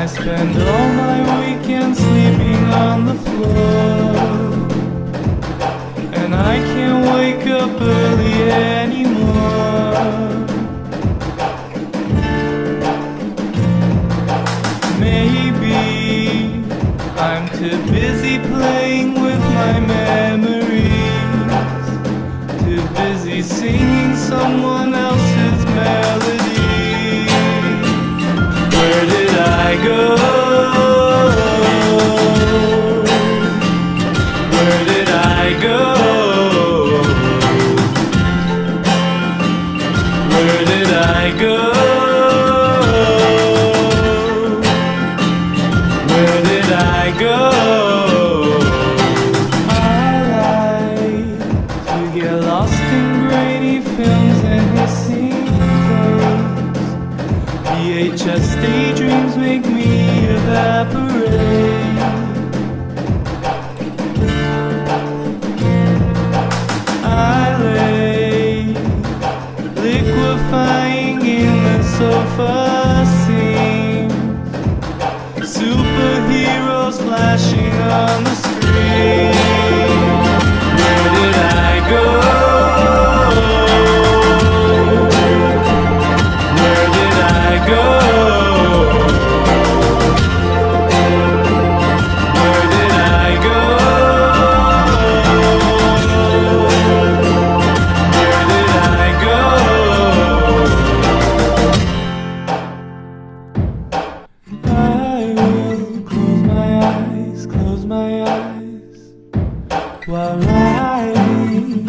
I spend all my weekends sleeping on the floor, and I can't wake up early anymore. Maybe I'm too busy playing with my memories, too busy singing someone else's melody. Where did I go? Where did I go? Where did I go? Where did I go? I like to get lost in grainy films and hissing tapes. VHS daydreams make me evaporate. I lay liquefying in the sofa scene, superheroes flashing on the screen. Where did I go? Where did I go? Where did I go? Where did I go? I will close my eyes while riding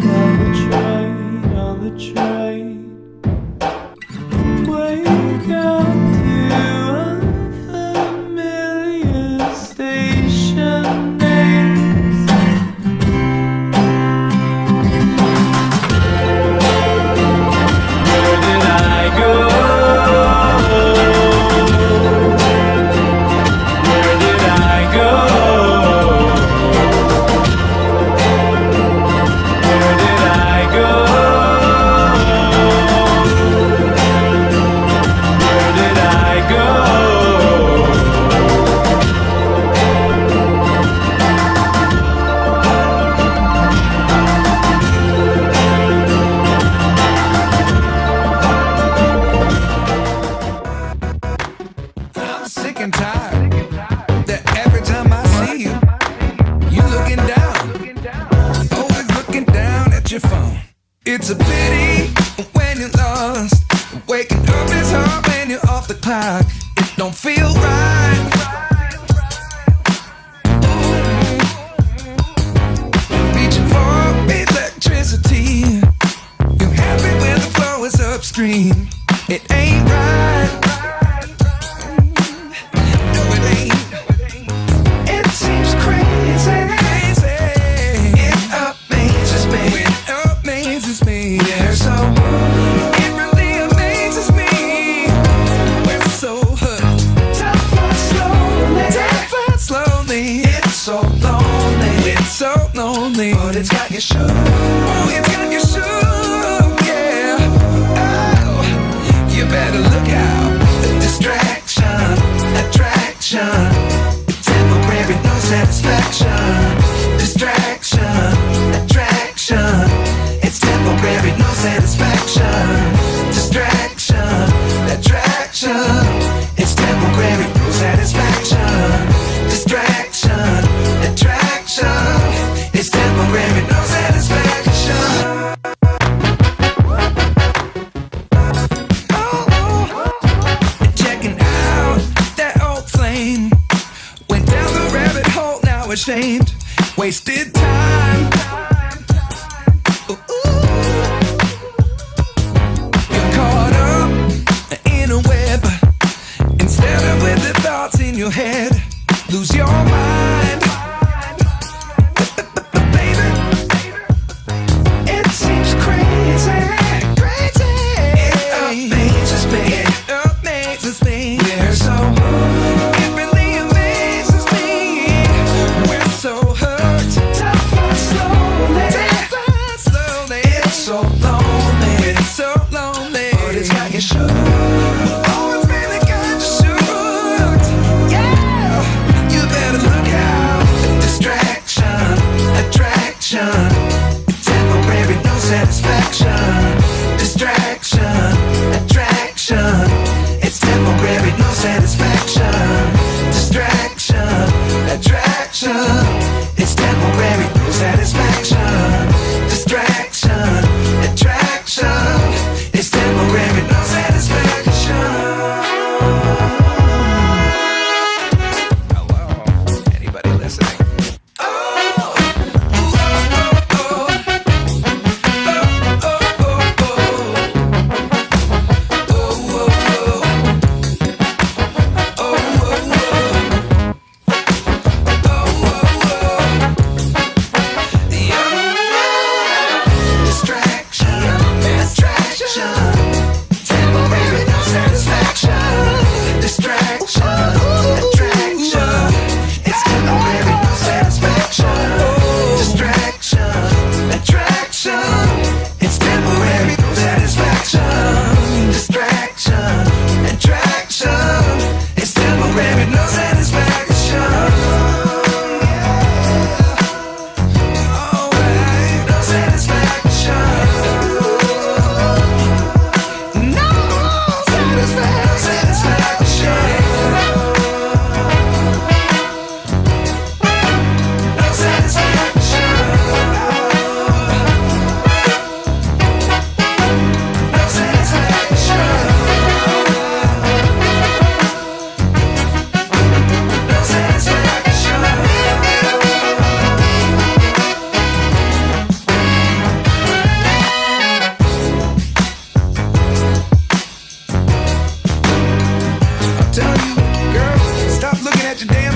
on the train. Wake up to unfamiliar station names. Where did I go? Where did I go? Where did I go? Where did I go? I'm sick and tired that every time I see you, you looking down, always looking down at your phone. It's a pity when you're lost. Waking up is hard when you're off the clock. It don't feel right. Reaching for electricity. You're happy when the flow is upstream. It ain't right. No, it ain't. It seems crazy. It amazes me. It amazes me. We're so. It really amazes me. We're so hooked. Time flies slowly. Time flies slowly. It's so lonely. It's so lonely. But it's got you shook. Oh, it's got you shook. Yeah. Oh, you better look out. The distraction, attraction, temporary, no satisfaction. Distraction, attraction, it's temporary, no satisfaction. Distraction, attraction, it's temporary, no satisfaction. Distraction, attraction, it's temporary, no satisfaction. Checking out that old flame. Went down the rabbit hole, now ashamed. Wasted time. Ooh. You're caught up in a web. Instead of with the thoughts in your head, lose your mind. Baby, it seems crazy. It amazes me. It amazes me. We're so. It really amazes me. We're so hurt. Time flies Tell you, girl, stop looking at your damn